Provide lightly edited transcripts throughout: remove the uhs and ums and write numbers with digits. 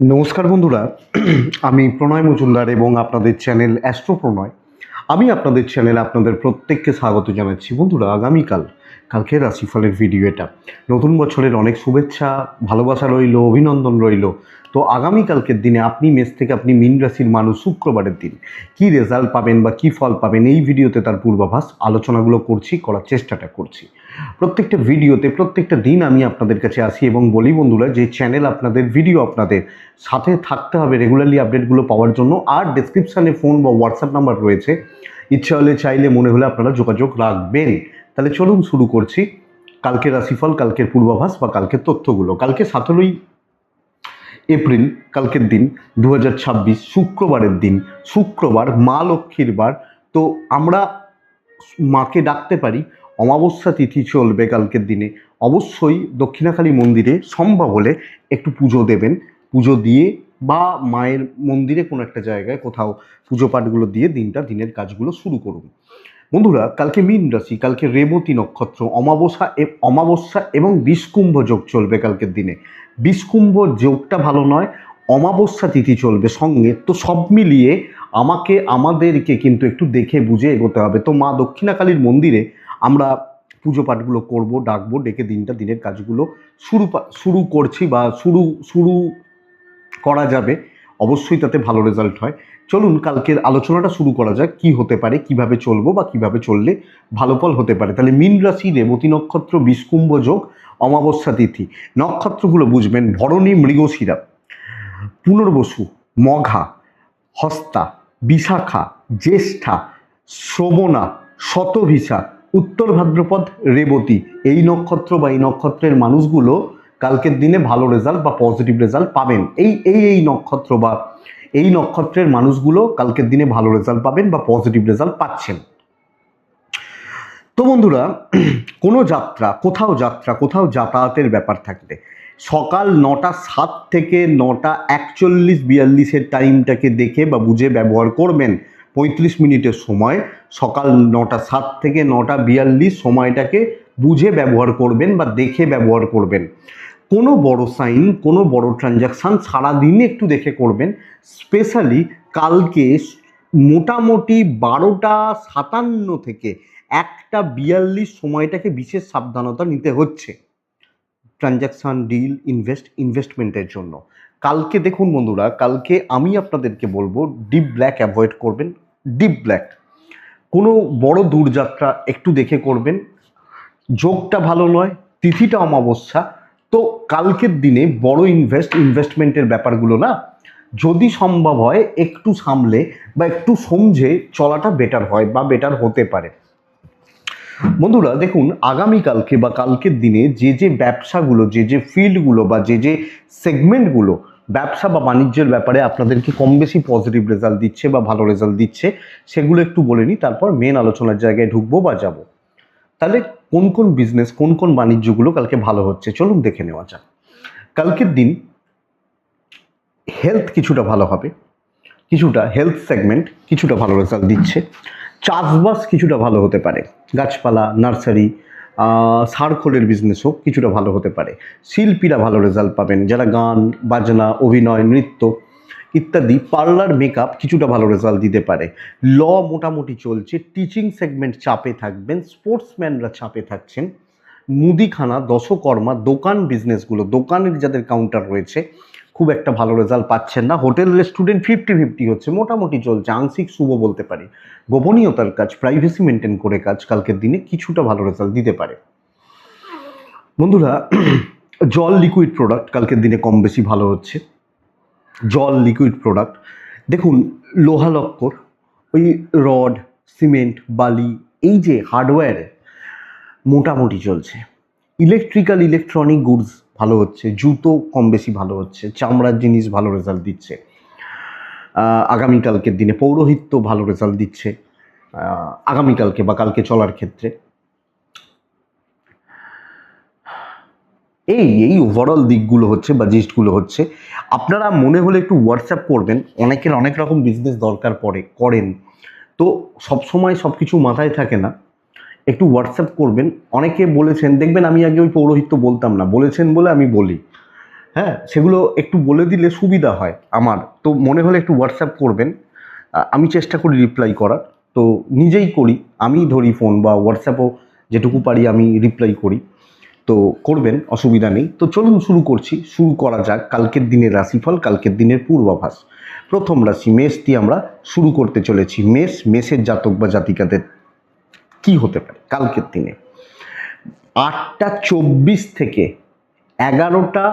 নমস্কার বন্ধুরা। আমি প্রণয় মজুমদার এবং আপনাদের চ্যানেল অ্যাস্ট্রো প্রণয়। আমি আপনাদের চ্যানেলে আপনাদের প্রত্যেককে স্বাগত জানাচ্ছি। বন্ধুরা, কালকে রাশিফলের ভিডিও এটা। নতুন বছরের অনেক শুভেচ্ছা, ভালোবাসা রইল, অভিনন্দন রইল। তো আগামীকালকের দিনে আপনি মেষ থেকে আপনি মীন রাশির মানুষ, শুক্রবারের দিন কি রেজাল্ট পাবেন বা কি ফল পাবেন এই ভিডিওতে তার পূর্বাভাস আলোচনাগুলো করার চেষ্টাটা করছি। প্রত্যেকটা ভিডিওতে প্রত্যেকটা দিন আমি আপনাদের কাছে আসি এবং বলি বন্ধুরা, যে চ্যানেল আপনাদের, ভিডিও আপনাদের, সাথে থাকতে হবে রেগুলারলি আপডেটগুলো পাওয়ার জন্য। আর ডেসক্রিপশানে ফোন বা হোয়াটসঅ্যাপ নাম্বার রয়েছে, ইচ্ছা হলে চাইলে মনে হলে আপনারা যোগাযোগ রাখবেন। তাহলে চলুন শুরু করছি কালকের রাশিফল, কালকের পূর্বাভাস বা কালকের তথ্যগুলো। কালকে 17ই এপ্রিল, কালকের দিন 2026, শুক্রবারের দিন। শুক্রবার, মা লক্ষ্মীর বার। তো আমরা মাকে ডাকতে পারি। অমাবস্যা তিথি চলবে কালকের দিনে। অবশ্যই দক্ষিণাকালী মন্দিরে সম্ভব হলে একটু পুজো দেবেন। পুজো দিয়ে বা মায়ের মন্দিরে কোনো একটা জায়গায় কোথাও পুজো পাঠগুলো দিয়ে দিনের কাজগুলো শুরু করুন। বন্ধুরা, কালকে মীন রাশি, কালকে রেবতী নক্ষত্র, অমাবস্যা এবং বিষকুম্ভ যোগ চলবে কালকের দিনে। বিষকুম্ভ যোগটা ভালো নয়, অমাবস্যা তিথি চলবে সঙ্গে। তো সব মিলিয়ে আমাদেরকে কিন্তু একটু দেখে বুঝে এগোতে হবে। তো মা দক্ষিণাকালীর মন্দিরে আমরা পুজো পাঠগুলো করবো, ডাকবো, ডেকে দিনের কাজগুলো শুরু করছি বা শুরু করা যাবে। অবশ্যই তাতে ভালো রেজাল্ট হয়। চলুন কালকের আলোচনাটা শুরু করা যাক। কি হতে পারে, কিভাবে চলবো বা কিভাবে চললে ভালো ফল হতে পারে। তাহলে মীন রাশি, রেবতী নক্ষত্র, বিষকুম্ভ যোগ, অমাবস্যা তিথি। নক্ষত্রগুলো বুঝবেন: ভরণী, মৃগশিরা, পুনর্বসু, মঘা, হস্তা, বিশাখা, জ্যেষ্ঠা, শ্রবণা, শতভিসা, উত্তর ভাদ্রপদ, রেবতী। এই নক্ষত্র বা এই নক্ষত্রের মানুষগুলো কালকের দিনে ভালো রেজাল্ট বা পজিটিভ রেজাল্ট পাবেন। এই নক্ষত্র বা এই নক্ষত্রের মানুষগুলো কালকের দিনে ভালো রেজাল্ট পাবেন বা পজিটিভ রেজাল্ট পাচ্ছেন। তো বন্ধুরা, কোথাও যাতায়াতের ব্যাপার থাকলে সকাল 9:07 থেকে 9:41-42 টাইমটাকে দেখে বা বুঝে ব্যবহার করবেন। 35 মিনিটের সময়, সকাল 9:07 থেকে 9:42 সময়টাকে বুঝে ব্যবহার করবেন বা দেখে ব্যবহার করবেন। কোনো বড় সাইন, কোনো বড় ট্রানজাকশান সারাদিনে একটু দেখে করবেন। স্পেশালি কালকে মোটামুটি 12:57 থেকে 1:42 সময়টাকে বিশেষ সাবধানতা নিতে হচ্ছে ট্রানজাকশান, ডিল, ইনভেস্টমেন্টের জন্য। কালকে দেখুন বন্ধুরা, কালকে আমি আপনাদেরকে বলবো ডিপ ব্ল্যাক অ্যাভয়েড করবেন। ডিপ ব্ল্যাক, কোনো বড় দূরযাত্রা একটু দেখে করবেন। যোগটা ভালো নয়, তিথিটা অমাবস্যা। তো কালকের দিনে বড় ইনভেস্টমেন্টের ব্যাপারগুলো না, যদি সম্ভব হয় একটু সামলে বা একটু সমঝে চলাটা বেটার হয় বা বেটার হতে পারে। বন্ধুরা দেখুন, আগামীকালকে বা কালকের দিনে যে ব্যবসাগুলো, যে ফিল্ডগুলো বা যে সেগমেন্টগুলো ব্যবসা বা বাণিজ্যের ব্যাপারে আপনাদেরকে কম বেশি পজিটিভ রেজাল্ট দিচ্ছে বা ভালো রেজাল্ট দিচ্ছে, সেগুলো একটু বলে নিই, তারপর মেন আলোচনার জায়গায় ঢুকবো বা যাব। তাহলে কোন বিজনেস, কোন বাণিজ্যগুলো কালকে ভালো হচ্ছে চলুন দেখে নেওয়া যাক। কালকের দিন হেলথ কিছুটা ভালো হবে, হেলথ সেগমেন্ট কিছুটা ভালো রেজাল্ট দিচ্ছে। চাষবাস কিছুটা ভালো হতে পারে, গাছপালা, নার্সারি, সারখোলের বিজনেস হোক, কিছুটা ভালো হতে পারে। শিল্পীরা ভালো রেজাল্ট পাবেন, যারা গান বাজনা, অভিনয়, নৃত্য ইত্যাদি, পার্লার, মেকআপ কিছুটা ভালো রেজাল্ট দিতে পারে। ল মোটামুটি চলছে। টিচিং সেগমেন্ট চাপে থাকবেন, স্পোর্টসম্যানরা চাপে থাকছেন। মুদিখানা, দশকর্মা, দোকান বিজনেসগুলো, দোকানের যাদের কাউন্টার রয়েছে খুব একটা ভালো রেজাল্ট পাচ্ছেন না। হোটেল রেস্টুরেন্ট 50-50 হচ্ছে, মোটামুটি চলছে, আংশিক শুভ বলতে পারি। গোপনীয়তার কাজ, প্রাইভেসি মেনটেন করে কাজ কালকের দিনে কিছুটা ভালো রেজাল্ট দিতে পারে। বন্ধুরা, জল, লিকুইড প্রোডাক্ট কালকের দিনে কম বেশি ভালো হচ্ছে। জল, লিকুইড প্রোডাক্ট দেখুন, লোহা লক্কর, ওই রড, সিমেন্ট, বালি, এই যে হার্ডওয়্যার মোটামুটি চলছে। ইলেকট্রনিক গুডস ভালো হচ্ছে, জুতো কম বেশি ভালো হচ্ছে, চামড়ার জিনিস ভালো রেজাল্ট দিচ্ছে আগামীকালকের দিনে। পৌরোহিত্য ভালো রেজাল্ট দিচ্ছে আগামীকালকে বা কালকে চলার ক্ষেত্রে। এই ওভারঅল দিকগুলো হচ্ছে বা জিস্টগুলো হচ্ছে। আপনারা মনে হলে একটু হোয়াটসঅ্যাপ করবেন, অনেকের অনেক রকম বিজনেস দরকার করেন, তো সবসময় সব কিছু মাথায় থাকে না। একটু হোয়াটসঅ্যাপ করবেন। অনেকে বলেছেন, দেখবেন আমি আগে ওই পৌরোহিত্য বলতাম না, বলেছেন বলে আমি বলি। হ্যাঁ, সেগুলো একটু বলে দিলে সুবিধা হয় আমার। তো মনে হলে একটু হোয়াটসঅ্যাপ করবেন, আমি চেষ্টা করি রিপ্লাই করার। তো নিজেই করি, আমি ধরি ফোন বা হোয়াটসঅ্যাপও যেটুকু পারি আমি রিপ্লাই করি। তো করবেন, অসুবিধা নেই। তো চলুন শুরু করা যাক কালকের দিনের রাশিফল, কালকের দিনের পূর্বাভাস। প্রথম রাশি মেষ দিয়ে আমরা শুরু করতে চলেছি। মেষের জাতক বা জাতিকাদের কি হতে পারে কালকের দিনে? 8টা 24 থেকে 11টা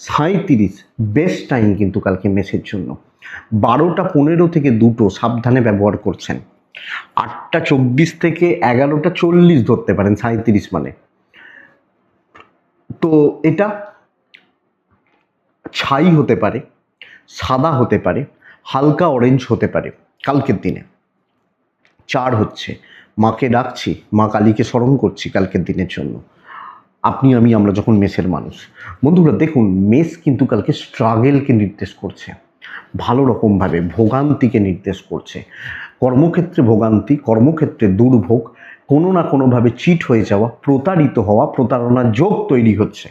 37 বেস্ট টাইম কিন্তু কালকে মেষের জন্য। 12টা 15 থেকে 2টো সাবধানে ব্যবহার করছেন। 8টা 24 থেকে 11টা 40 ধরতে পারেন, 37 মানে। তো এটা ছাই হতে পারে, সাদা হতে পারে, হালকা অরেঞ্জ হতে পারে কালকের দিনে। 4 হচ্ছে মাকে ডাকছি, মা কালীকে স্মরণ করছি কালকের দিনের জন্য। আমরা যখন মেষের মানুষ, বন্ধুরা দেখুন, মেষ কিন্তু কালকে স্ট্রাগেলকে নির্দেশ করছে, ভালো রকমভাবে ভোগান্তিকে নির্দেশ করছে। কর্মক্ষেত্রে ভোগান্তি, কর্মক্ষেত্রে দুর্ভোগ, কোনো না কোনোভাবে চিট হয়ে যাওয়া, প্রতারিত হওয়া, প্রতারণার যোগ তৈরি হচ্ছে।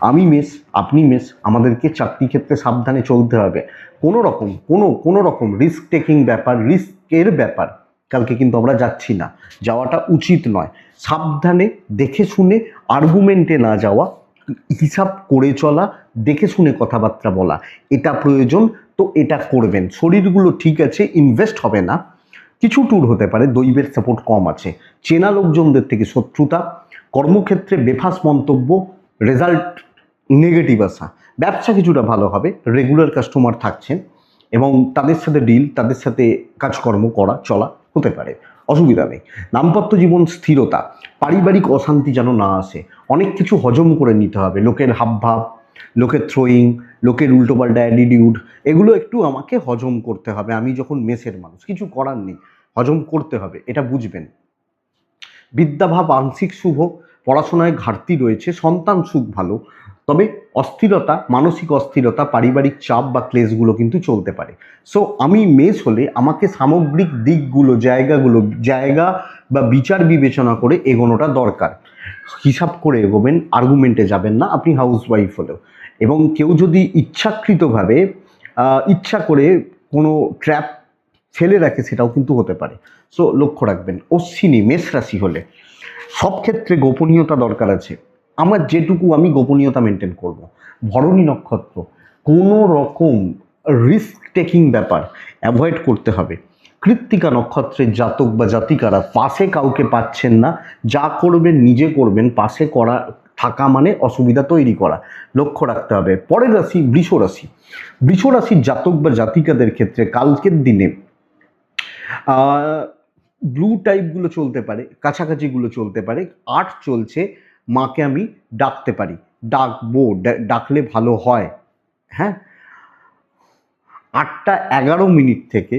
আমি মেষ, আপনি মেষ, আমাদেরকে চাকরি ক্ষেত্রে সাবধানে চলতে হবে। কোনো রকম রিস্ক টেকিং ব্যাপার, রিস্কের ব্যাপার কালকে কিন্তু আমরা যাচ্ছি না, যাওয়াটা উচিত নয়। সাবধানে দেখে শুনে, আর্গুমেন্টে না যাওয়া, হিসাব করে চলা, দেখে শুনে কথাবার্তা বলা, এটা প্রয়োজন। তো এটা করবেন। শরীরগুলো ঠিক আছে, ইনভেস্ট হবে না, কিছু ট্যুর হতে পারে, দৈবের সাপোর্ট কম আছে, চেনা লোকজনদের থেকে শত্রুতা, কর্মক্ষেত্রে বেফাস মন্তব্য, রেজাল্ট নেগেটিভ আসা। ব্যবসা কিছুটা ভালো হবে, রেগুলার কাস্টমার থাকছেন এবং তাদের সাথে ডিল, তাদের সাথে কাজকর্ম করা চলা হতে পারে, অসুবিধা নেই। দাম্পত্য জীবন স্থিরতা, পারিবারিক অশান্তি যেন না আসে। অনেক কিছু হজম করে নিতে হবে, লোকের হাবভাব, লোকের থ্রোয়িং, লোকের উল্টোপাল্টা অ্যাটিটিউড, এগুলো একটু আমাকে হজম করতে হবে। আমি যখন মেষের মানুষ, কিছু করার নেই, হজম করতে হবে, এটা বুঝবেন। বিদ্যাভাব আংশিক শুভ, পড়াশোনায় ঘাটতি রয়েছে, সন্তান সুখ ভালো, তবে অস্থিরতা, মানসিক অস্থিরতা, পারিবারিক চাপ বা ক্লেশগুলো কিন্তু চলতে পারে। সো আমি মেষ হলে আমাকে সামগ্রিক দিকগুলো, জায়গা বা বিচার বিবেচনা করে এগোনোটা দরকার। হিসাব করে এগোবেন, আর্গুমেন্টে যাবেন না, আপনি হাউস ওয়াইফ হলেও। এবং কেউ যদি ইচ্ছাকৃতভাবে ইচ্ছা করে কোনো ট্র্যাপ ফেলে রাখে, সেটাও কিন্তু হতে পারে। সো লক্ষ্য রাখবেন। অশ্বিনী মেষ রাশি হলে সব ক্ষেত্রে গোপনীয়তা দরকার আছে, আমার যেটুকু আমি গোপনীয়তা মেনটেন করব। ভরণী নক্ষত্র, কোনো রকম রিস্ক টেকিং ব্যাপার অ্যাভয়েড করতে হবে। কৃত্তিকা নক্ষত্রের জাতক বা জাতিকারা পাশে কাউকে পাচ্ছেন না, যা করবেন নিজে করবেন, পাশে থাকা মানে অসুবিধা তৈরি করা, লক্ষ্য রাখতে হবে। পরের রাশি বৃষ রাশির জাতক বা জাতিকাদের ক্ষেত্রে কালকের দিনে ব্লু টাইপগুলো চলতে পারে, কাছাকাছিগুলো চলতে পারে। 8 চলছে, মাকে আমি ডাকতে পারি, ডাকলে ভালো হয়। হ্যাঁ, 8টা 11 থেকে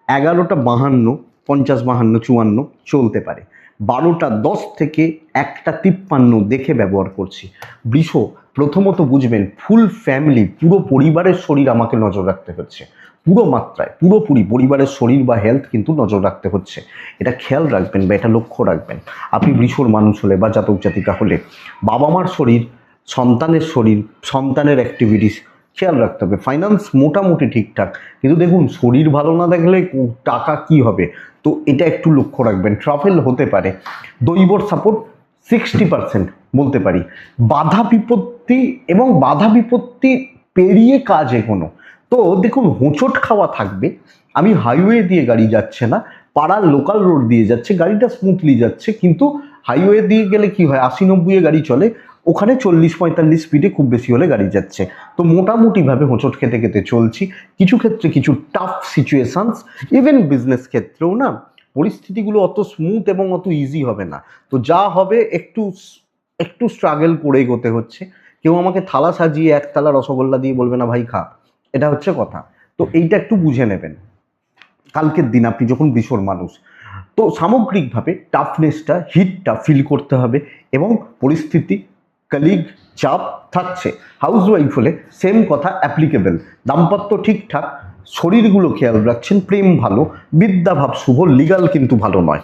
11টা 52, 50, 52, 54 চলতে পারে। 12টা 10 থেকে 1টা 53 দেখে ব্যবহার করছি। বৃষ, প্রথমত বুঝবেন, ফুল ফ্যামিলি, পুরো পরিবারের শরীর আমাকে নজর রাখতে হচ্ছে, পুরো মাত্রায়, পুরোপুরি পরিবারের শরীর বা হেলথ কিন্তু নজর রাখতে হচ্ছে। এটা খেয়াল রাখবেন বা এটা লক্ষ্য রাখবেন। আপনি বৃষর মানুষ হলে বা জাতক জাতিকা হলে বাবা মার শরীর, সন্তানের শরীর, সন্তানের অ্যাক্টিভিটিস খেয়াল রাখতে হবে। ফাইন্যান্স মোটামুটি ঠিকঠাক, কিন্তু দেখুন শরীর ভালো না থাকলে টাকা কি হবে, তো এটা একটু লক্ষ্য রাখবেন। ট্রাভেল হতে পারে, দৈবর সাপোর্ট 60% বলতে পারি। বাধা বিপত্তি পেরিয়ে কাজ এগোনো। তো দেখুন, হোঁচট খাওয়া থাকবে। আমি হাইওয়ে দিয়ে গাড়ি যাচ্ছে না, পাড়ার লোকাল রোড দিয়ে যাচ্ছে, গাড়িটা স্মুথলি যাচ্ছে, কিন্তু হাইওয়ে দিয়ে গেলে কি হয়, 80-90-এ গাড়ি চলে, ওখানে 40-45 স্পিডে খুব বেশি হলে গাড়ি যাচ্ছে। তো মোটামুটিভাবে হোঁচট খেতে খেতে চলছি। কিছু ক্ষেত্রে কিছু টাফ সিচুয়েশনস, ইভেন বিজনেস ক্ষেত্রেও না, পরিস্থিতিগুলো অত স্মুথ এবং অত ইজি হবে না। তো যা হবে একটু স্ট্রাগল করে এগোতে হচ্ছে। কেউ আমাকে থালা সাজিয়ে 1 থালা রসগোল্লা দিয়ে বলবে না ভাই খা, এটা হচ্ছে কথা। তো এইটা একটু বুঝে নেবেন কালকের দিন আপনি যখন বৃষর মানুষ। তো সামগ্রিকভাবে টাফনেসটা, হিটটা ফিল করতে হবে এবং পরিস্থিতি, কলিগ, চাপ থাকছে। হাউস ওয়াইফ হলে সেম কথা অ্যাপ্লিকেবল। দাম্পত্য ঠিকঠাক, শরীরগুলো খেয়াল রাখছেন, প্রেম ভালো, বিদ্যাভাব শুভ, লিগাল কিন্তু ভালো নয়।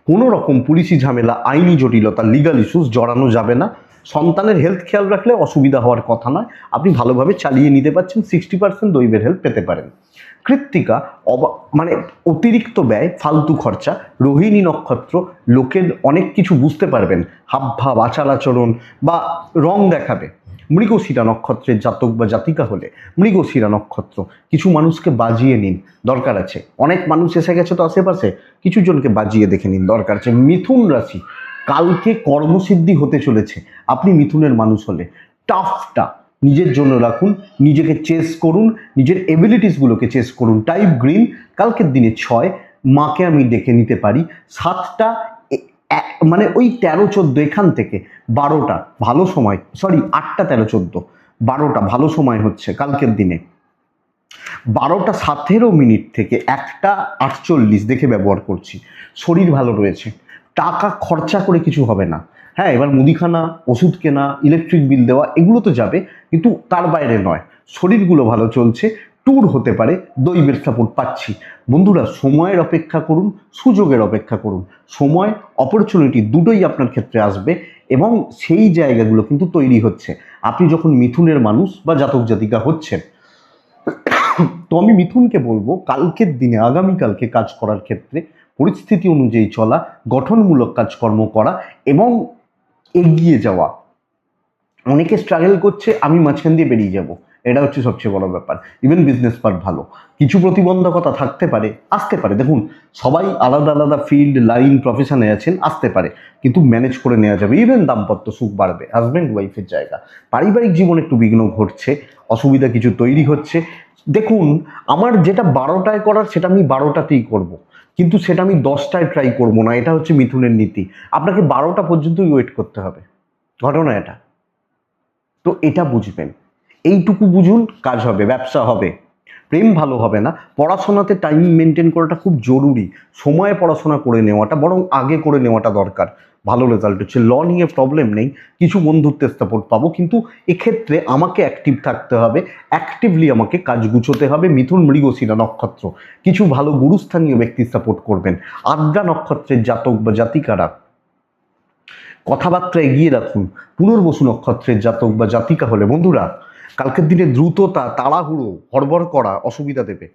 কোনো রকম পুলিশি ঝামেলা, আইনি জটিলতা, লিগাল ইস্যুস জড়ানো যাবে না। সন্তানের হেলথ খেয়াল রাখলে অসুবিধা হওয়ার কথা নয়, আপনি ভালোভাবে চালিয়ে নিতে পারছেন, 60% দৈবের হেল্প পেতে পারেন। কৃত্তিকা মানে অতিরিক্ত ব্যয়, ফালতু খরচা। রোহিণী নক্ষত্র, লোকের অনেক কিছু বুঝতে পারবেন, হাবভাব, আচার আচরণ বা রং দেখাবে। মৃগশিরা নক্ষত্রের জাতক বা জাতিকা হলে, মৃগশিরা নক্ষত্র, কিছু মানুষকে বাজিয়ে নিন, দরকার আছে। অনেক মানুষ এসে গেছে তো আশেপাশে, কিছু জনকে বাজিয়ে দেখে নিন, দরকার আছে। মিথুন রাশি, কালকে কর্মসিদ্ধি হতে চলেছে। আপনি মিথুনের মানুষ হলে টাফটা নিজের জন্য রাখুন, নিজেকে চেস করুন, নিজের এবিলিটিসগুলোকে চেস করুন। টাইপ গ্রিন, কালকের দিনে 6, মাকে আমি ডেকে নিতে পারি। 7টা মানে ওই 13-14 এখান থেকে 12টা ভালো সময়, 8টা 13-14, 12টা ভালো সময় হচ্ছে কালকের দিনে। 12টা 17 থেকে 1টা 48 দেখে ব্যবহার করছি। শরীর ভালো রয়েছে, টাকা খরচা করে কিছু হবে না। হ্যাঁ, এবার মুদিখানা, ওষুধ কেনা, ইলেকট্রিক বিল দেওয়া এগুলো তো যাবে, কিন্তু তার বাইরে নয়। শরীরগুলো ভালো চলছে, ট্যুর হতে পারে, দৈবের সাপোর্ট পাচ্ছি। বন্ধুরা, সময়ের অপেক্ষা করুন, সুযোগের অপেক্ষা করুন। সময়, অপরচুনিটি দুটোই আপনার ক্ষেত্রে আসবে এবং সেই জায়গাগুলো কিন্তু তৈরি হচ্ছে। আপনি যখন মিথুনের মানুষ বা জাতক জাতিকা হচ্ছেন, তো আমি মিথুনকে বলবো কালকের দিনে, আগামীকালকে কাজ করার ক্ষেত্রে পরিস্থিতি অনুযায়ী চলা, গঠনমূলক কাজকর্ম করা এবং এগিয়ে যাওয়া। অনেকে স্ট্রাগল করছে, আমি মাঝখান দিয়ে বেরিয়ে যাব, এটা হচ্ছে সবচেয়ে বড় ব্যাপার। ইভেন বিজনেস পার্ট ভালো, কিছু প্রতিবন্ধকতা থাকতে পারে, আসতে পারে। দেখুন, সবাই আলাদা আলাদা ফিল্ড, লাইন, প্রফেশনে আছেন, আসতে পারে, কিন্তু ম্যানেজ করে নেওয়া যাবে। ইভেন দাম্পত্য সুখ বাড়বে, হাজব্যান্ড ওয়াইফের জায়গা। পারিবারিক জীবন একটু বিঘ্ন ঘটছে, অসুবিধা কিছু তৈরি হচ্ছে। দেখুন, আমার যেটা 12টায় করার সেটা আমি 12টাতেই করব, কিন্তু সেটা আমি 10টায় ট্রাই করব না। এটা হচ্ছে মিথুনের নীতি। আপনাকে 12টা পর্যন্তই ওয়েট করতে হবে, ঘটনা এটা। তো এটা বুঝবেন, এইটুকু বুঝুন, কাজ হবে, ব্যবসা হবে। প্রেম ভালো হবে না। পড়াশোনাতে টাইম মেনটেন করাটা খুব জরুরি, সময়ে পড়াশোনা করে নেওয়াটা, বরং আগে করে নেওয়াটা দরকার। ভালো রেজাল্ট হচ্ছে। ল নিয়ে প্রবলেম নেই, কিছু বন্ধুত্বের সাপোর্ট পাবো, কিন্তু এক্ষেত্রে আমাকে অ্যাক্টিভ থাকতে হবে, অ্যাক্টিভলি আমাকে কাজ গুছোতে হবে। মিথুন মৃগশিরা নক্ষত্র, কিছু ভালো গুরুস্থানীয় ব্যক্তির সাপোর্ট করবেন। আদ্রা নক্ষত্রের জাতক বা জাতিকারা কথাবার্তা এগিয়ে রাখুন। পুনর্বসু নক্ষত্রের জাতক বা জাতিকা হলে, বন্ধুরা, কালকের দিনে দ্রুততা, তাড়াহুড়ো, হড়বড় করা অসুবিধা দেবে,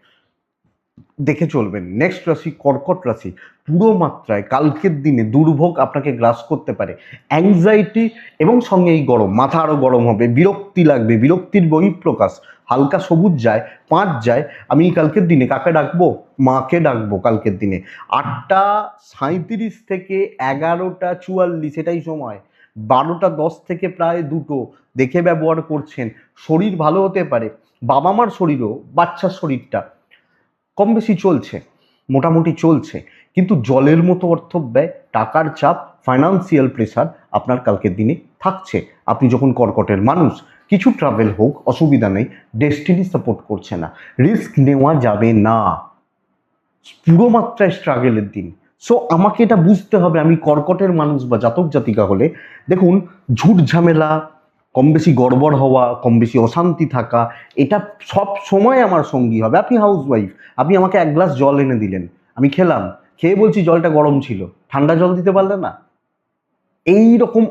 দেখে চলবেন। নেক্সট রাশি কর্কট রাশি, পুরো মাত্রায় কালকের দিনে দুর্ভোগ আপনাকে গ্রাস করতে পারে। অ্যাংজাইটি এবং সঙ্গে এই গরম, মাথা আরও গরম হবে, বিরক্তি লাগবে, বিরক্তির বহিঃপ্রকাশ। হালকা সবুজ যায়, 5 যায়। আমি কালকের দিনে কাকে ডাকবো? মাকে ডাকবো কালকের দিনে। 8টা 37 থেকে 11টা 44, এটাই সময়। 12টা 10 থেকে প্রায় 2টো দেখে ব্যবহার করছেন। শরীর ভালো হতে পারে, বাবা মার শরীরও, বাচ্চার শরীরটা কম বেশি চলছে, মোটামুটি চলছে, কিন্তু জলের মতো অর্থ ব্যয়, টাকার চাপ, ফাইন্যান্সিয়াল প্রেশার আপনার কালকের দিনে থাকছে। আপনি যখন কর্কটের মানুষ, কিছু ট্রাভেল হোক, অসুবিধা নেই, ডেস্টিনি সাপোর্ট করছে না, রিস্ক নেওয়া যাবে না, পুরো মাত্রায় স্ট্রাগলের দিন। সো আমাকে এটা বুঝতে হবে, আমি কর্কটের মানুষ বা জাতক জাতিকা হলে, দেখুন, ঝুট ঝামেলা, কম বেশি গড়বড় হওয়া, কম বেশি অশান্তি থাকা, এটা সব সময় আমার সঙ্গী হবে। আপনি হাউস ওয়াইফ, আপনি আমাকে 1 গ্লাস জল এনে দিলেন, আমি খেলাম, খেয়ে বলছি জলটা গরম ছিল, ঠান্ডা জল দিতে পারলে না, এই রকম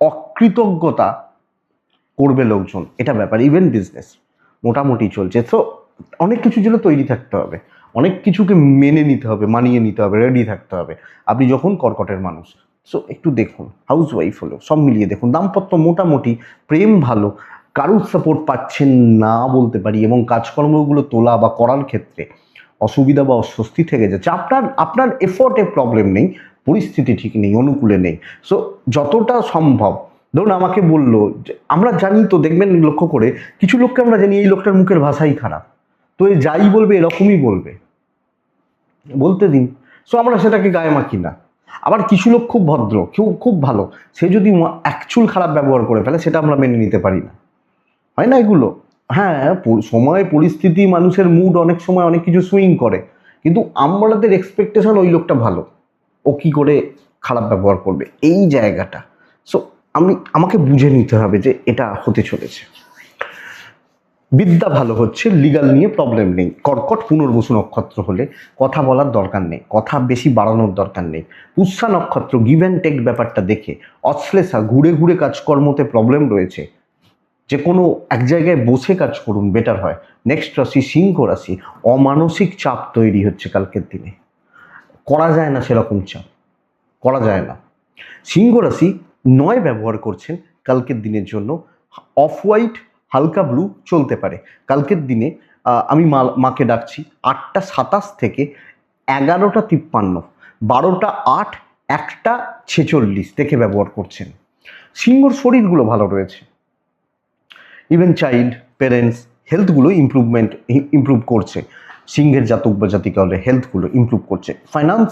অকৃতজ্ঞতা করবে লোকজন, এটা ব্যাপার। ইভেন বিজনেস মোটামুটি চলছে। তো অনেক কিছুর জন্য তৈরি থাকতে হবে, অনেক কিছুকে মেনে নিতে হবে, মানিয়ে নিতে হবে, রেডি থাকতে হবে আপনি যখন কর্কটের মানুষ। সো একটু দেখুন, হাউস ওয়াইফ হলেও সব মিলিয়ে দেখুন। দাম্পত্য মোটামুটি, প্রেম ভালো, কারুর সাপোর্ট পাচ্ছেন না বলতে পারি, এবং কাজকর্মগুলো তোলা বা করার ক্ষেত্রে অসুবিধা বা অস্বস্তি থেকে যাচ্ছে। আপনার এফোর্টে প্রবলেম নেই, পরিস্থিতি ঠিক নেই, অনুকূলে নেই। সো যতটা সম্ভব, ধরুন আমাকে বললো, আমরা জানি তো, দেখবেন লক্ষ্য করে, কিছু লোককে আমরা জানি এই লোকটার মুখের ভাষাই খারাপ, তো এ যাই বলবে এরকমই বলবে, বলতে দিন। সো আমরা সেটাকে গায়ে মাখি না। আবার কিছু লোক খুব ভদ্র, কেউ খুব ভালো, সে যদি অ্যাকচুয়াল খারাপ ব্যবহার করে ফেলে, সেটা আমরা মেনে নিতে পারি না, হয় না এগুলো? হ্যাঁ, সময়, পরিস্থিতি, মানুষের মুড অনেক সময় অনেক কিছু সুইং করে, কিন্তু আমাদের এক্সপেকটেশন ওই লোকটা ভালো, ও কি করে খারাপ ব্যবহার করবে, এই জায়গাটা। সো আমাকে বুঝে নিতে হবে যে এটা হতে চলেছে। বিদ্যা ভালো হচ্ছে, লিগাল নিয়ে প্রবলেম নেই। কর্কট পুনর্বসু নক্ষত্র হলে কথা বলার দরকার নেই, কথা বেশি বাড়ানোর দরকার নেই। পুষ্যা নক্ষত্র গিভ অ্যান্ড টেক ব্যাপারটা দেখে, অশ্লেষা ঘুরে ঘুরে কাজকর্মতে প্রবলেম রয়েছে, যে কোনো এক জায়গায় বসে কাজ করুন, বেটার হয়। নেক্সট রাশি সিংহ রাশি, অমানসিক চাপ তৈরি হচ্ছে কালকের দিনে, করা যায় না সেরকম চাপ, করা যায় না। সিংহ রাশি 9 ব্যবহার করছেন কালকের দিনের জন্য, অফ হোয়াইট হালকা ব্লু চলতে পারে কালকের দিনে। আমি মাকে ডাকছি 8টা 27 থেকে 11টা 53, 12টা 8, 1টা 46 দেখে ব্যবহার করছেন। সিংহর শরীরগুলো ভালো রয়েছে, ইভেন চাইল্ড পেরেন্টস হেলথগুলো ইমপ্রুভ করছে। সিংহের জাতক বা জাতিকা হলে হেলথগুলো ইমপ্রুভ করছে। ফাইন্যান্স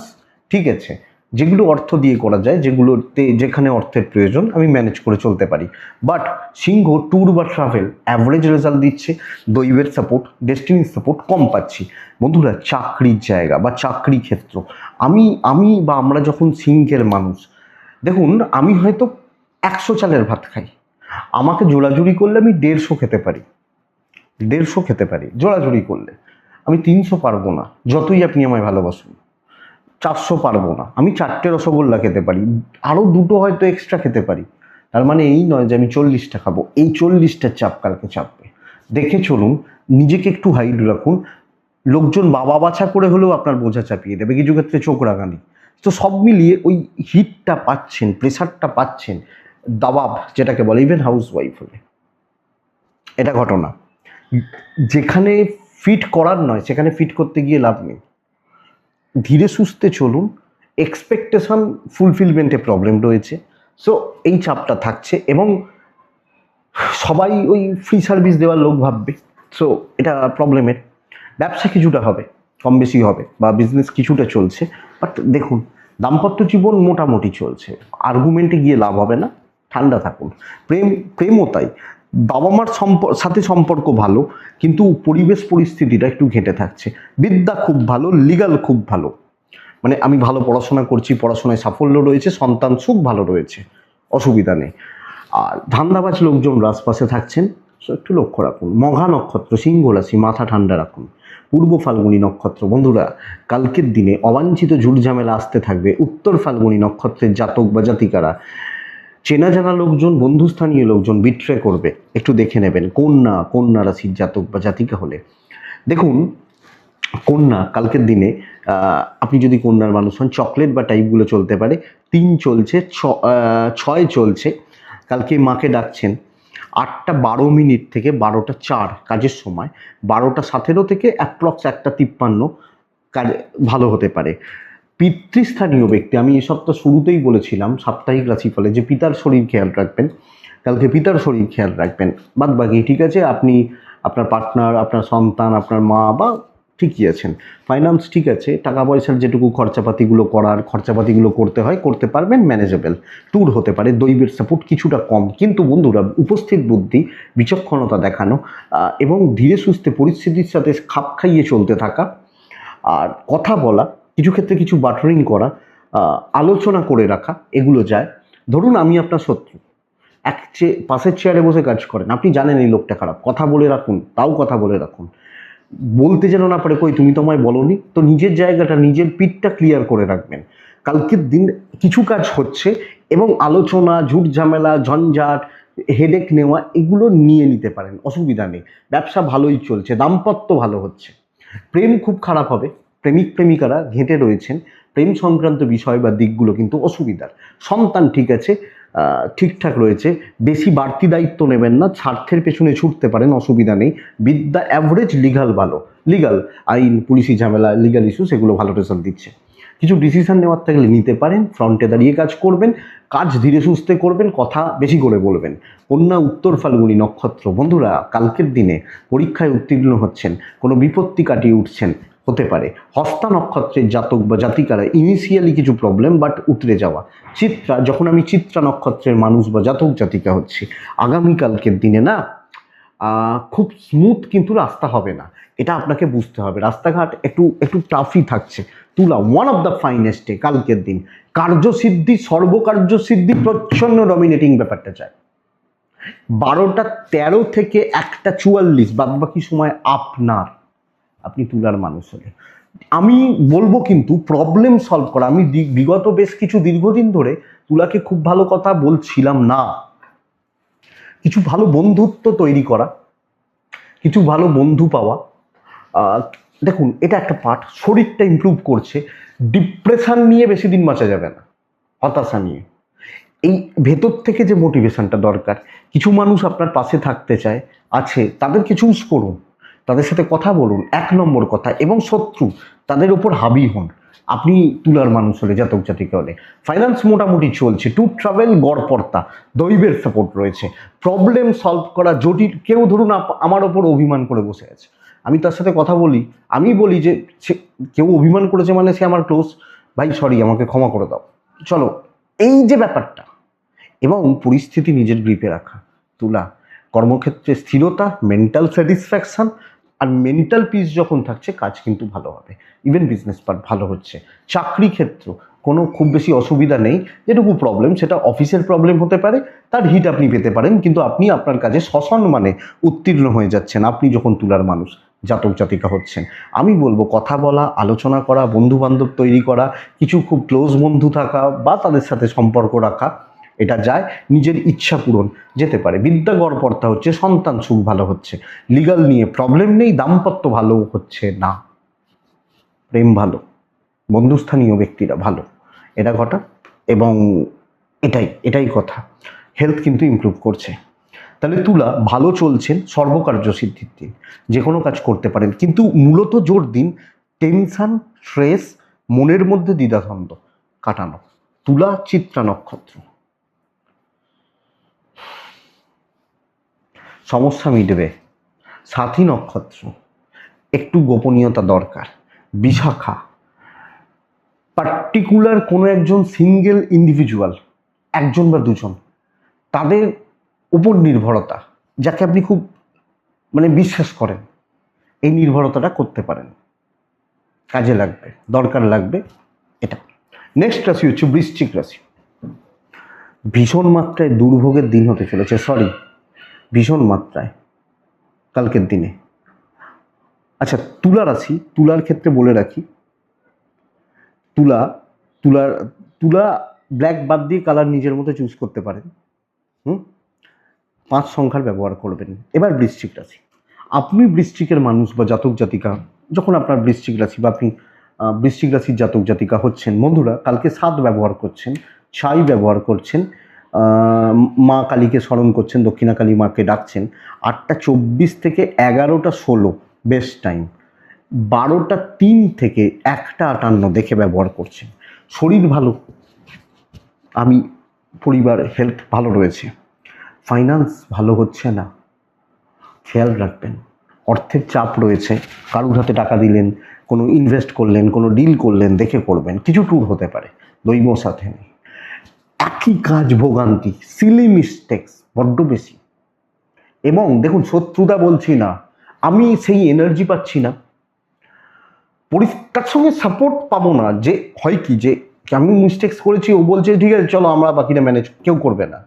ঠিক আছে, যেগুলো অর্থ দিয়ে করা যায়, যেগুলোতে যেখানে অর্থের প্রয়োজন আমি ম্যানেজ করে চলতে পারি। বাট সিংহ ট্যুর বা ট্রাভেল অ্যাভারেজ রেজাল্ট দিচ্ছে, দৈবের সাপোর্ট ডেস্টিনির সাপোর্ট কম পাচ্ছি। বন্ধুরা, চাকরির জায়গা বা চাকরি ক্ষেত্র, আমি বা আমরা যখন সিংহের মানুষ, দেখুন আমি হয়তো 100 চালের ভাত খাই, আমাকে জোড়াজুড়ি করলে আমি 150 খেতে পারি, 150 খেতে পারি জোড়াজুড়ি করলে। আমি 300 পারবো না, যতই আপনি আমায় ভালোবাসুন। 400 পারবো না, আমি 4টে রসগোল্লা খেতে পারি, আরও 2টো হয়তো এক্সট্রা খেতে পারি। তার মানে এই নয় যে আমি 40টা খাবো, এই 40টার চাপ কালকে চাপবে। দেখে চলুন, নিজেকে একটু হাইড রাখুন। লোকজন বাবা বাছা করে হলেও আপনার বোঝা চাপিয়ে দেবে, কিছু ক্ষেত্রে চোখ রাগানি। তো সব মিলিয়ে ওই হিটটা পাচ্ছেন, প্রেশারটা পাচ্ছেন, দাবাব যেটাকে বলে, ইভেন হাউস ওয়াইফ হলে এটা ঘটনা। যেখানে ফিট করার নয় সেখানে ফিট করতে গিয়ে লাভ নেই। ধীরে সুস্থে চলুন, এক্সপেকটেশন ফুলফিলমেন্টে প্রবলেম রয়েছে। সো এই চাপটা থাকছে, এবং সবাই ওই ফ্রি সার্ভিস দেওয়ার লোক ভাববে, সো এটা প্রবলেমের। ব্যবসা কিছুটা হবে, কম বেশি হবে, বা বিজনেস কিছুটা চলছে। বাট দেখুন, দাম্পত্য জীবন মোটামুটি চলছে, আর্গুমেন্টে গিয়ে লাভ হবে না, ঠান্ডা থাকুন। প্রেমও তাই, বাবা মার সাথে সম্পর্ক ভালো, কিন্তু পরিবেশ পরিস্থিতিটা একটু ঘেঁটে থাকছে। বিদ্যা খুব ভালো, লিগাল খুব ভালো, মানে আমি ভালো পড়াশোনা করছি, পড়াশোনায় সাফল্য রয়েছে, সন্তান সুখ ভালো রয়েছে, অসুবিধা নেই। আর ধান্দাবাজ লোকজন আশপাশে থাকছেন, সো একটু লক্ষ্য রাখুন। মঘা নক্ষত্র সিংহ রাশি, মাথা ঠান্ডা রাখুন। পূর্ব ফাল্গুনী নক্ষত্র, বন্ধুরা কালকের দিনে অবাঞ্ছিত ঝুটঝামেলা আসতে থাকবে। উত্তর ফাল্গুনী নক্ষত্রের জাতক বা জাতিকারা চেনা জানা লোকজন, বন্ধুস্থানীয় লোকজন বিট্রে করবে, একটু দেখে নেবেন। কন্যা রাশির জাতক বা জাতিকা হলে দেখুন, কন্যা কালকের দিনে আপনি যদি কন্যার মানুষ হন, চকলেট বা টাইপগুলো চলতে পারে। 3 চলছে, 6 চলছে। কালকে মাকে ডাকছেন 8টা 12 থেকে 12টা 4 কাজের সময়, 12টা 17 থেকে অ্যাপ্রক্স 1টা 53 কাজ ভালো হতে পারে। পিতৃস্থানীয় ব্যক্তি, আমি এই সপ্তাহ শুরুতেই বলেছিলাম সাপ্তাহিক রাশিফলে যে পিতার শরীর খেয়াল রাখবেন, কালকে পিতার শরীর খেয়াল রাখবেন। বাদ বাকি ঠিক আছে, আপনি আপনার পার্টনার, আপনার সন্তান, আপনার মা বা ঠিকই আছেন। ফাইন্যান্স ঠিক আছে, টাকা পয়সার যেটুকু খরচাপাতিগুলো করতে হয় করতে পারবেন, ম্যানেজেবল। ট্যুর হতে পারে, দৈবের সাপোর্ট কিছুটা কম, কিন্তু বন্ধুরা উপস্থিত বুদ্ধি, বিচক্ষণতা দেখানো এবং ধীরে সুস্থে পরিস্থিতির সাথে খাপ খাইয়ে চলতে থাকা, আর কথা বলা, কিছু ক্ষেত্রে কিছু বাটারিং করা, আলোচনা করে রাখা, এগুলো যায়। ধরুন আমি আপনার শত্রু, পাশের চেয়ারে বসে কাজ করেন, আপনি জানেন এই লোকটা খারাপ, কথা বলে রাখুন, তাও কথা বলে রাখুন। বলতে যেন না পারে, কই তুমি তো আমায় বলোনি, তো নিজের জায়গাটা, নিজের পিঠটা ক্লিয়ার করে রাখবেন। কালকের দিন কিছু কাজ হচ্ছে, এবং আলোচনা, ঝুট ঝামেলা, ঝঞ্ঝাট, হেডেক নেওয়া, এগুলো নিয়ে নিতে পারেন, অসুবিধা নেই। ব্যবসা ভালোই চলছে, দাম্পত্য ভালো হচ্ছে। প্রেম খুব খারাপ হবে, প্রেমিক প্রেমিকারা ঘেঁটে রয়েছেন, প্রেম সংক্রান্ত বিষয় বা দিকগুলো কিন্তু অসুবিধার। সন্তান ঠিক আছে, ঠিকঠাক রয়েছে। বেশি বাড়তি দায়িত্ব নেবেন না, স্বার্থের পেছনে ছুটতে পারেন, অসুবিধা নেই। বিদ্যা অ্যাভারেজ, লিগাল ভালো, লিগাল আইন, পুলিশি ঝামেলা, লিগাল ইস্যু, সেগুলো ভালো রেজাল্ট দিচ্ছে। কিছু ডিসিশন নেওয়ার থাকলে নিতে পারেন, ফ্রন্টে দাঁড়িয়ে কাজ করবেন, কাজ ধীরে সুস্থে করবেন, কথা বেশি করে বলবেন। কন্যা উত্তর ফাল্গুনী নক্ষত্র, বন্ধুরা কালকের দিনে পরীক্ষায় উত্তীর্ণ হচ্ছেন, কোনো বিপত্তি কাটিয়ে উঠছেন, হতে পারে। হস্তা নক্ষত্রের জাতক বা জাতিকারা ইনিশিয়ালি কিছু প্রবলেম, বাট উতরে যাওয়া। চিত্রা, যখন আমি চিত্রা নক্ষত্রের মানুষ বা জাতক জাতিকা হচ্ছি, আগামীকালকের দিনে না খুব স্মুথ কিন্তু রাস্তা হবে না, এটা আপনাকে বুঝতে হবে। রাস্তাঘাট একটু একটু টাফই থাকছে। তুলা one of the finest day কালকের দিন, কার্যসিদ্ধি, সর্বকার্যসিদ্ধি, প্রচ্ছন্ন ডমিনেটিং ব্যাপারটা চাই। 12টা 13 থেকে 1টা 44 বাদ বাকি সময় আপনার, আপনি তুলার মানুষ হলে আমি বলবো কিন্তু প্রবলেম সলভ করা। আমি বিগত বেশ কিছু দীর্ঘদিন ধরে তুলাকে খুব ভালো কথা বলছিলাম না। কিছু ভালো বন্ধুত্ব তৈরি করা, কিছু ভালো বন্ধু পাওয়া, দেখুন এটা একটা পার্ট। শরীরটা ইমপ্রুভ করছে, ডিপ্রেশন নিয়ে বেশি দিন বাঁচা যাবে না, হতাশা নিয়ে। এই ভেতর থেকে যে মোটিভেশনটা দরকার, কিছু মানুষ আপনার পাশে থাকতে চায়, আছে, তাদেরকে চুজ করুন, তাদের সাথে কথা বলুন, 1 নম্বর কথা। এবং শত্রু, তাদের উপর হাবি হন। আপনি তুলার মানুষ হলে, জাতক জাতিকা হলে ফাইন্যান্স মোটামুটি চলছে, ট্যুর ট্রাভেল গড়পড়তা, দৈবের সাপোর্ট রয়েছে, প্রবলেম সলভ করা জটিল। কেউ ধরুন আমার ওপর অভিমান করে বসে আছে, আমি তার সাথে কথা বলি, আমি বলি যে সে কেউ অভিমান করেছে মানে সে আমার ক্লোজ, ভাই সরি আমাকে ক্ষমা করে দাও, চলো, এই যে ব্যাপারটা। এবং পরিস্থিতি নিজের গ্রিপে রাখা। তুলা, কর্মক্ষেত্রে স্থিরতা, মেন্টাল স্যাটিসফ্যাকশন আর মেন্টাল পিস যখন থাকছে, কাজ কিন্তু ভালো হবে। ইভেন বিজনেস পার্ট ভালো হচ্ছে। চাকরি ক্ষেত্র কোনো খুব বেশি অসুবিধা নেই। যেটুকু প্রবলেম সেটা অফিসের প্রবলেম হতে পারে, তার হিট আপনি পেতে পারেন, কিন্তু আপনি আপনার কাজে সসম্মানে উত্তীর্ণ হয়ে যাচ্ছেন আপনি যখন তুলার মানুষ, জাতক জাতিকা হচ্ছেন। আমি বলবো কথা বলা, আলোচনা করা, বন্ধু বান্ধব তৈরি করা, কিছু খুব ক্লোজ বন্ধু থাকা বা তাদের সাথে সম্পর্ক রাখা, এটা যায়। নিজের ইচ্ছা পূরণ যেতে পারে। বিদ্যা গড়পড়তা হচ্ছে, সন্তান সুখ ভালো হচ্ছে, লিগাল নিয়ে প্রবলেম নেই, দাম্পত্য ভালো হচ্ছে না, প্রেম ভালো, বন্ধুস্থানীয় ব্যক্তিরা ভালো, এটা ঘটা। এবং এটাই কথা। হেলথ কিন্তু ইমপ্রুভ করছে। তাহলে তুলা ভালো চলছেন, সর্বকার্য সিদ্ধির দিন, যে কোনো কাজ করতে পারেন, কিন্তু মূলত জোর দিন টেনশন, স্ট্রেস, মনের মধ্যে দ্বিধাদ্বন্দ্ব কাটানো। তুলা চিত্রা নক্ষত্র, সমস্যা মিটবে। সাথী নক্ষত্র, একটু গোপনীয়তা দরকার। বিশাখা, পার্টিকুলার কোনো একজন সিঙ্গেল ইন্ডিভিজুয়াল, একজন বা দুজন, তাদের উপর নির্ভরতা, যাকে আপনি খুব বিশ্বাস করেন, এই নির্ভরতাটা করতে পারেন, কাজে লাগবে, দরকার লাগবে এটা। নেক্সট রাশি হচ্ছে বৃশ্চিক রাশি। ভীষণ মাত্রায় দুর্ভোগের দিন হতে চলেছে, ভীষণ মাত্রায় কালকের দিনে। আচ্ছা, তুলা রাশি, তুলার ক্ষেত্রে বলে রাখি, তুলা ব্ল্যাক বাদ দিয়ে কালার নিজের মতো চুজ করতে পারেন। 5 সংখ্যার ব্যবহার করবেন। এবার বৃশ্চিক রাশি, আপনি বৃশ্চিকের মানুষ বা জাতক জাতিকা, যখন আপনার বৃশ্চিক রাশি বা আপনি বৃশ্চিক রাশির জাতক জাতিকা হচ্ছেন, বন্ধুরা কালকে 7 ব্যবহার করছেন, 6 ব্যবহার করছেন, মা কালীকে স্মরণ করছেন, দক্ষিণা কালী মাকে ডাকছেন। 8টা 24 থেকে 11টা 16 বেস্ট টাইম। 12টা 3 থেকে 1টা 58 দেখে ব্যবহার করছেন। শরীর ভালো, আমি পরিবার হেলথ ভালো রয়েছে। ফাইন্যান্স ভালো হচ্ছে না, খেয়াল রাখবেন। অর্থের চাপ রয়েছে, কারুর হাতে টাকা দিলেন, কোনো ইনভেস্ট করলেন, কোনো ডিল করলেন, দেখে করবেন। কিছু ট্যুর হতে পারে, দৈব সাথে নেই। একই কাজ ভোগান্তি, সিলি মিস্টেক্স বড্ড বেশি। এবং দেখুন, শত্রুতা বলছি না, আমি সেই এনার্জি পাচ্ছি না, তার সঙ্গে সাপোর্ট পাবো না। যে হয় কি, যে আমি মিস্টেক্স করেছি, ও বলছে ঠিক আছে চলো আমরা বাকিটা ম্যানেজ, কেউ করবে না,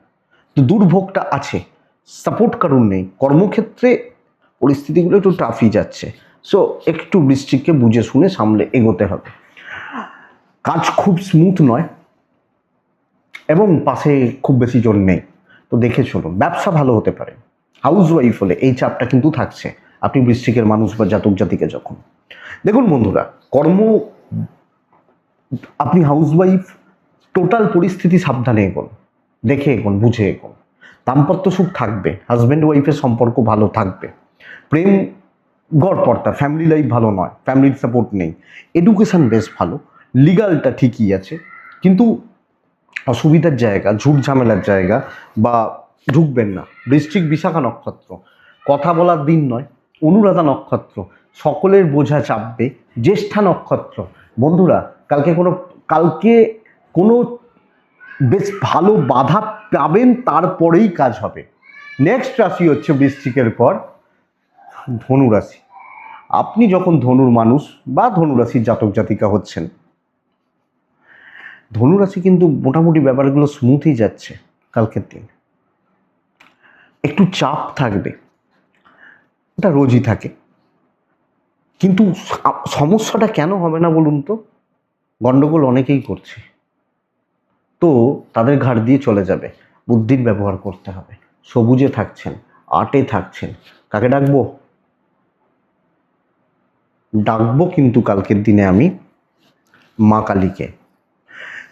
তো দুর্ভোগটা আছে, সাপোর্ট কারণ নেই। কর্মক্ষেত্রে পরিস্থিতিগুলো একটু টাফই যাচ্ছে, সো একটু বৃশ্চিককে বুঝে শুনে সামলে এগোতে হবে। কাজ খুব স্মুথ নয় এবং পাশে খুব বেশি জোর নেই, তো দেখে চলুন। ব্যবসা ভালো হতে পারে। হাউস ওয়াইফ হলে এই চাপটা কিন্তু থাকছে, আপনি বৃশ্চিকের মানুষ বা জাতক জাতিকে যখন। দেখুন বন্ধুরা, আপনি হাউস ওয়াইফ, টোটাল পরিস্থিতি সাবধানে এগোন, দেখে এগোন, বুঝে এগোন। দাম্পত্য সুখ থাকবে, হাজব্যান্ড ওয়াইফের সম্পর্ক ভালো থাকবে। প্রেম গড়পড়তা, ফ্যামিলি লাইফ ভালো নয়, ফ্যামিলির সাপোর্ট নেই। এডুকেশন বেশ ভালো, লিগালটা ঠিকই আছে, কিন্তু অসুবিধার জায়গা, ঝুট ঝামেলার জায়গা বা ঢুকবেন না। বৃশ্চিক বিশাখা নক্ষত্র, কথা বলার দিন নয়। অনুরাধা নক্ষত্র, সকলের বোঝা চাপবে। জ্যেষ্ঠা নক্ষত্র, বন্ধুরা কালকে কোনো বেশ ভালো বাধা পাবেন, তারপরেই কাজ হবে। নেক্সট রাশি হচ্ছে বৃশ্চিকের পর ধনু রাশি। আপনি যখন ধনুর মানুষ বা ধনুরাশির জাতক জাতিকা হচ্ছেন, ধনুরাশি কিন্তু মোটামুটি ব্যাপারগুলো স্মুথই যাচ্ছে কালকের দিন। একটু চাপ থাকবে, ওটা রোজই থাকে। কিন্তু সমস্যাটা কেন হবে না বলুন তো? গন্ডগোল অনেকেই করছে, তো তাদের ঘাড় দিয়ে চলে যাবে। বুদ্ধির ব্যবহার করতে হবে। সবুজে থাকছেন, আটে থাকছেন, কাকে ডাকবো? ডাকবো কিন্তু কালকের দিনে আমি মা কালীকে।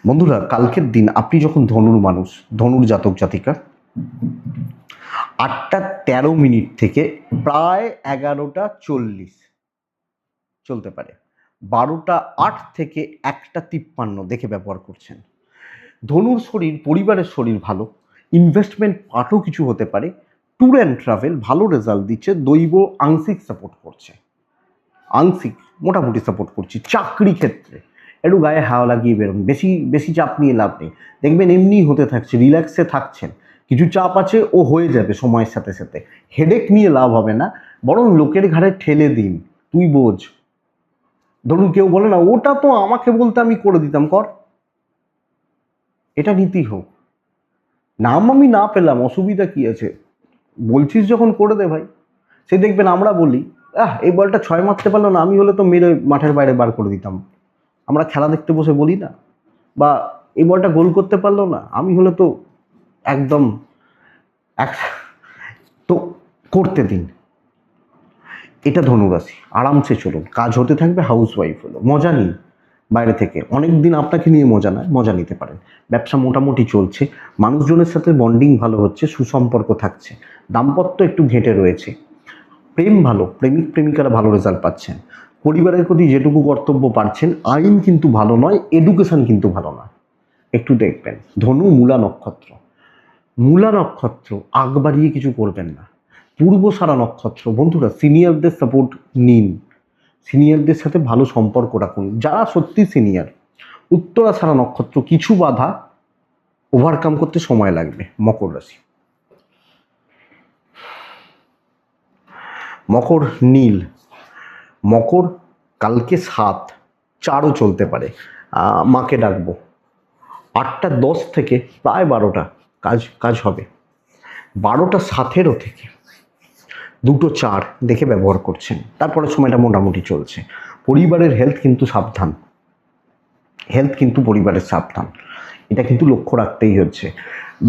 বন্ধুরা, কালকের দিন আপনি যখন ধনুর মানুষ, ধনুর জাতক জাতিকা, 8টা 13 মিনিট থেকে প্রায় 11টা 40 চলতে পারে, 12টা 8 থেকে 1টা 53 দেখে ব্যবহার করছেন। ধনুর শরীর, পরিবারের শরীর ভালো, ইনভেস্টমেন্ট পার্টও কিছু হতে পারে, ট্যুর অ্যান্ড ট্রাভেল ভালো রেজাল্ট দিচ্ছে, দৈব আংশিক সাপোর্ট করছে, আংশিক মোটামুটি সাপোর্ট করছি। চাকরি ক্ষেত্রে একটু গায়ে হাওয়া লাগিয়ে বেরোন, বেশি বেশি চাপ নিয়ে লাভ নেই, দেখবেন এমনি হতে থাকছে, রিল্যাক্সে থাকছেন। কিছু চাপ আছে, ও হয়ে যাবে সময়ের সাথে সাথে, হেডেক নিয়ে লাভ হবে না, বরং লোকের ঘাড়ে ঠেলে দিন, তুই বোঝ। ধরুন কেউ বলে না, ওটা তো আমাকে বলতে আমি করে দিতাম, কর। এটা নীতি হোক। নাম আমি না পেলাম, অসুবিধা কি আছে? বলছিস যখন করে দে ভাই। সে দেখবেন আমরা বলি, এই বলটা 6 মারতে পারলো না, আমি হলে তো মেরে মাঠের বাইরে বার করে দিতাম। আমরা খেলা দেখতে বসে বলি না? বা এই বলটা গোল করতে পারলো না, আমি হলে তো একদম এক। তো করতে দিন। এটা ধনুরাশি, আরামসে চলুন, কাজ হতে থাকবে, হাউস ওয়াইফ হলো, মজা নিন। বাইরে থেকে অনেক দিন আপনাকে নিয়ে মজা নয়, মজা নিতে পারেন। ব্যবসা মোটামুটি চলছে, মানুষজনের সাথে বন্ডিং ভালো হচ্ছে, সুসম্পর্ক থাকছে, দাম্পত্য একটু ঘেঁটে রয়েছে, প্রেম ভালো, প্রেমিক প্রেমিকারা ভালো রেজাল্ট পাচ্ছেন, পরিবারের প্রতি যেটুকু কর্তব্য পাচ্ছেন। আইন কিন্তু ভালো নয়, এডুকেশন কিন্তু ভালো নয়, একটু দেখবেন। ধনু মূলা নক্ষত্র, মূলা নক্ষত্র আগ বাড়িয়ে কিছু করবেন না। পূর্বসারা নক্ষত্র, বন্ধুরা সিনিয়রদের সাপোর্ট নিন, সিনিয়রদের সাথে ভালো সম্পর্ক রাখুন, যারা সত্যি সিনিয়র। উত্তরাষাঢ়া নক্ষত্র, কিছু বাধা ওভারকাম করতে সময় লাগবে। মকর রাশি, মকর নীল, মকর কালকে 7-4ও চলতে পারে, মাকে ডাকবো। 8টা 10 থেকে প্রায় 12টা কাজ হবে, 12টা 7 থেকে 2টো 4 দেখে ব্যবহার করছেন, তারপরে সময়টা মোটামুটি চলছে। পরিবারের হেলথ কিন্তু সাবধান, হেলথ কিন্তু পরিবারের সাবধান, এটা কিন্তু লক্ষ্য রাখতেই হচ্ছে।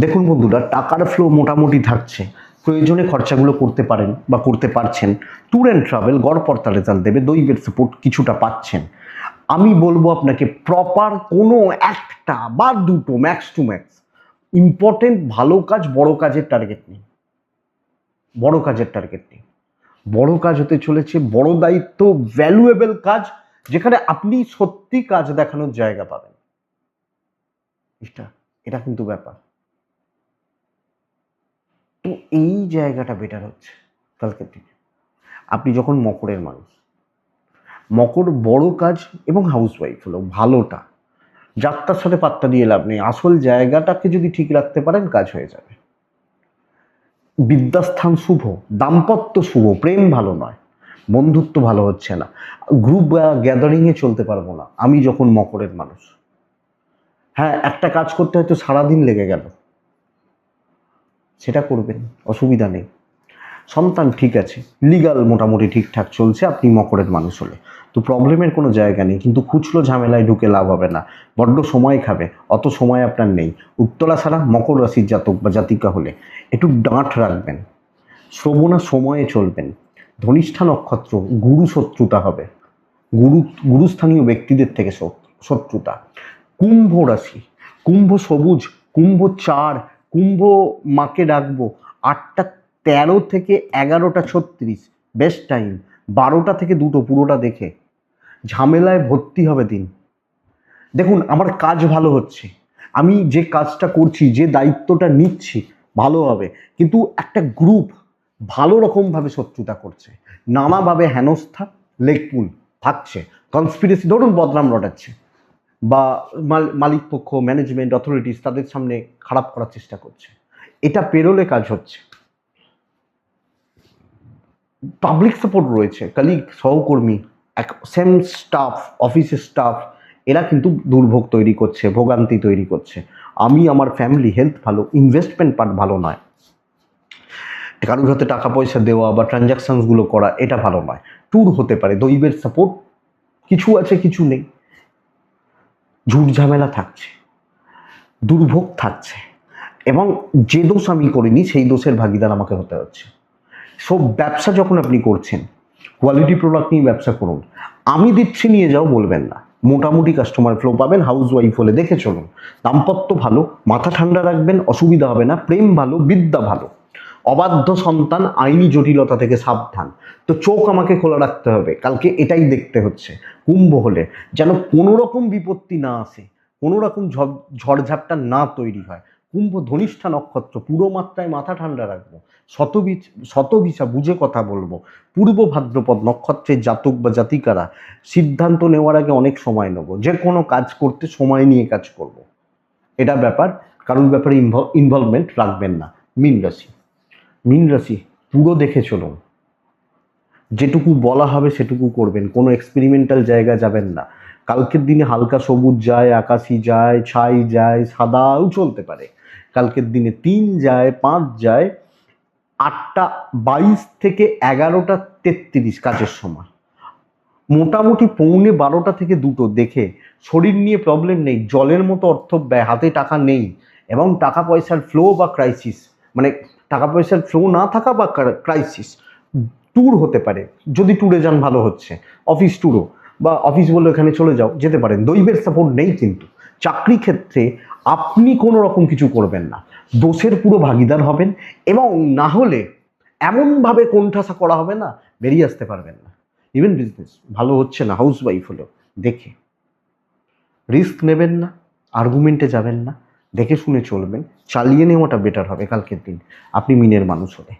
দেখুন বন্ধুরা, টাকার ফ্লো মোটামুটি থাকছে, প্রয়োজনে খরচাগুলো করতে পারেন বা করতে পারছেন। ট্যুর অ্যান্ড ট্রাভেল গড়পড়তা রেজাল্ট দেবে, দৈবের সাপোর্ট কিছুটা পাচ্ছেন। আমি বলবো আপনাকে প্রপার কোনো একটা বা দুটো, ম্যাক্স টু ম্যাক্স ইম্পর্টেন্ট ভালো কাজ, বড় কাজের টার্গেট নেই, বড় কাজের টার্গেট নেই। বড় কাজ হতে চলেছে, বড় দায়িত্ব, ভ্যালুয়েবল কাজ, যেখানে আপনি সত্যি কাজ দেখানোর জায়গা পাবেন। এটা এটা কিন্তু ব্যাপার। তো এই জায়গাটা বেটার হচ্ছে কালকের দিনে। আপনি যখন মকরের মানুষ, মকর বড় কাজ এবং হাউস ওয়াইফ হলো ভালোটা, যাত্রার সাথে পাত্তা দিয়ে লাভ নেই, আসল জায়গাটাকে যদি ঠিক রাখতে পারেন কাজ হয়ে যাবে। বিদ্যাস্থান শুভ, দাম্পত্য শুভ, প্রেম ভালো নয়, বন্ধুত্ব ভালো হচ্ছে না, গ্রুপ গ্যাদারিংয়ে চলতে পারবো না আমি যখন মকরের মানুষ। হ্যাঁ, একটা কাজ করতে হয়তো সারাদিন লেগে গেল, সেটা করবেন, অসুবিধা নেই। সন্তান ঠিক আছে, লিগাল মোটামুটি ঠিকঠাক চলছে আপনি মকরের মানুষ হলে, তো প্রবলেমের কোনো জায়গা নেই। কিন্তু খুচরো ঝামেলায় ঢুকে লাভ হবে না, বড্ড সময় খাবে, অত সময় আপনার নেই। উত্তরা ছাড়া মকর রাশির জাতক বা জাতিকা হলে একটু ডাঁট রাখবেন, শ্রবণা সময়ে চলবেন। ধনিষ্ঠা নক্ষত্র, গুরু শত্রুতা হবে, গুরুস্থানীয় ব্যক্তিদের থেকে শত্রুতা। কুম্ভ রাশি, কুম্ভ সবুজ, কুম্ভ 4, কুম্ভ মাকে ডাকবো। 8টা 13 থেকে 11টা 36 বেস্ট টাইম, 12টা থেকে 2টো পুরোটা দেখে ঝামেলায় ভর্তি হবে দিন। দেখুন আমার কাজ ভালো হচ্ছে, আমি যে কাজটা করছি, যে দায়িত্বটা নিচ্ছি ভালো হবে, কিন্তু একটা গ্রুপ ভালো রকমভাবে শত্রুতা করছে, নানাভাবে হেনস্থা লেগপুল থাকছে, কনস্পিরেসি, ধরুন বদনাম রটাচ্ছে, বা মালিক পক্ষ, ম্যানেজমেন্ট, অথরিটিস তাদের সামনে খারাপ করার চেষ্টা করছে। এটা পেরোলে কাজ হচ্ছে। পাবলিক সাপোর্ট রয়েছে, কালিগ, সহকর্মী, সেম স্টাফ, অফিসের স্টাফ, এরা কিন্তু দুর্ভোগ তৈরি করছে, ভোগান্তি তৈরি করছে। আমি আমার ফ্যামিলি হেলথ ভালো, ইনভেস্টমেন্ট পার্ট ভালো নয়। কারোর হাতে টাকা পয়সা দেওয়া বা ট্রানজাকশানসগুলো করা এটা ভালো নয়। ট্যুর হতে পারে, দৈবের সাপোর্ট কিছু আছে কিছু নেই, ঝুট ঝামেলা থাকছে, দুর্ভোগ থাকছে, এবং যে দোষ আমি করিনি সেই দোষের ভাগিদার আমাকে হতে হচ্ছে। সব ব্যবসা যখন আপনি করছেন, কোয়ালিটি প্রোডাক্ট নিয়ে ব্যবসা করুন, আমি দিচ্ছি নিয়ে যাও বলবেন না। মোটামুটি কাস্টমার ফ্লো পাবেন, হাউস ওয়াইফ হলে দেখে চলুন। দাম্পত্য ভালো, মাথা ঠান্ডা রাখবেন, অসুবিধা হবে না। প্রেম ভালো, বিদ্যা ভালো। অবাধ্য সন্তান, আইনি জটিলতা থেকে সাবধান। তো চোখ আমাকে খোলা রাখতে হবে, কালকে এটাই দেখতে হচ্ছে। কুম্ভ হলে যেন কোনো রকম বিপত্তি না আসে, কোনো রকম ঝড়ঝাপটা না তৈরি হয়। কুম্ভ ধনিষ্ঠা নক্ষত্র, পুরো মাত্রায় মাথা ঠান্ডা রাখবো, শতভিসা বুঝে কথা বলবো। পূর্ব ভাদ্রপদ নক্ষত্রের জাতক বা জাতিকারা সিদ্ধান্ত নেওয়ার আগে অনেক সময় নেব, যে কোনো কাজ করতে সময় নিয়ে কাজ করব। এটা ব্যাপার, কারোর ব্যাপারে ইনভলভমেন্ট রাখবেন না। মীন রাশি পুরো দেখে চলুন, যেটুকু বলা হবে সেটুকু করবেন, কোনো এক্সপেরিমেন্টাল জায়গা যাবেন না। কালকের দিনে হালকা সবুজ যায়, আকাশি যায়, ছাই যায়, সাদাও চলতে পারে। কালকের দিনে 3 যায়, 5 যায়, 8টা 22 থেকে 11টা 33 কাজের সময়। মোটামুটি 11:45 থেকে 2টো দেখে শরীর নিয়ে প্রবলেম নেই, জলের মতো অর্থ ব্যয়, হাতে টাকা নেই এবং টাকা পয়সার ফ্লো বা ক্রাইসিস, মানে টাকা পয়সার ফ্লো না থাকা বা ক্রাইসিস। ট্যুর হতে পারে, যদি ট্যুরে যান ভালো হচ্ছে, অফিস ট্যুরও, বা অফিস বলে এখানে চলে যাও, যেতে পারেন। দৈবের সাপোর্ট নেই, কিন্তু চাকরি ক্ষেত্রে আপনি কোনো রকম কিছু করবেন না, দোষের পুরো ভাগিদার হবেন, এবং না হলে এমনভাবে কোণঠাসা করা হবে না, বেরিয়ে আসতে পারবেন না। ইভেন বিজনেস ভালো হচ্ছে না, হাউস ওয়াইফ হলেও দেখে রিস্ক নেবেন না, আর্গুমেন্টে যাবেন না, দেখে শুনে চলবেন, চালিয়ে নেওয়াটা বেটার হবে কালকের দিন আপনি মিনের মানুষ হলে।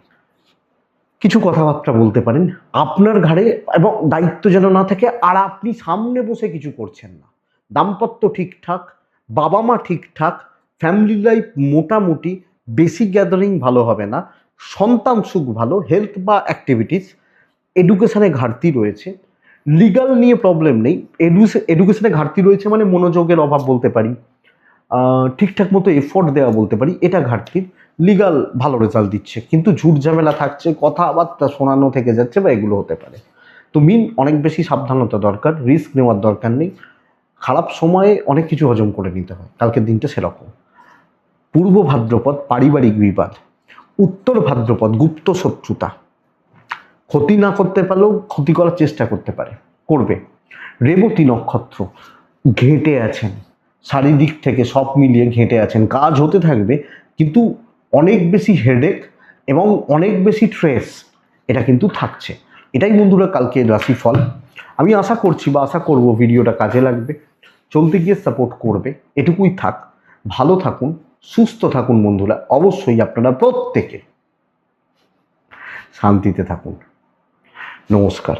কিছু কথাবার্তা বলতে পারেন আপনার ঘাড়ে, এবং দায়িত্ব যেন না থাকে আর আপনি সামনে বসে কিছু করছেন না। দাম্পত্য ঠিকঠাক, বাবা মা ঠিকঠাক, ফ্যামিলি লাইফ মোটামুটি, বেশি গ্যাদারিং ভালো হবে না, সন্তান সুখ ভালো, হেলথ বা অ্যাক্টিভিটিস, এডুকেশনে ঘাটতি রয়েছে, লিগাল নিয়ে প্রবলেম নেই, এডুকেশনে ঘাটতি রয়েছে মানে মনোযোগের অভাব বলতে পারি, ঠিকঠাক মতো এফোর্ট দেওয়া বলতে পারি, এটা ঘাটতির। লিগাল ভালো রেজাল্ট দিচ্ছে, কিন্তু ঝুট ঝামেলা থাকছে, কথাবার্তা শোনানো থেকে যাচ্ছে বা এগুলো হতে পারে। তো মিন অনেক বেশি সাবধানতা দরকার, রিস্ক নেওয়ার দরকার নেই। খারাপ সময়ে অনেক কিছু হজম করে নিতে হয়, কালকের দিনটা সেরকম। পূর্ব ভাদ্রপদ পারিবারিক বিবাদ, উত্তর ভাদ্রপদ গুপ্ত শত্রুতা, ক্ষতি না করতে পারলেও ক্ষতি করার চেষ্টা করতে পারে, করবে। রেবতী নক্ষত্র, ঘেঁটে আছেন, শারীরিক থেকে সব মিলিয়ে ঘেঁটে আছেন, কাজ হতে থাকবে কিন্তু অনেক বেশি হেডেক এবং অনেক বেশি স্ট্রেস এটা কিন্তু থাকছে। এটাই বন্ধুরা কালকের রাশিফল। আমি আশা করছি বা আশা করব ভিডিওটা কাজে লাগবে, চলতে গিয়ে সাপোর্ট করবে, এটুকুই থাক। ভালো থাকুন, সুস্থ থাকুন বন্ধুরা, অবশ্যই আপনারা প্রত্যেকে শান্তিতে থাকুন। নমস্কার।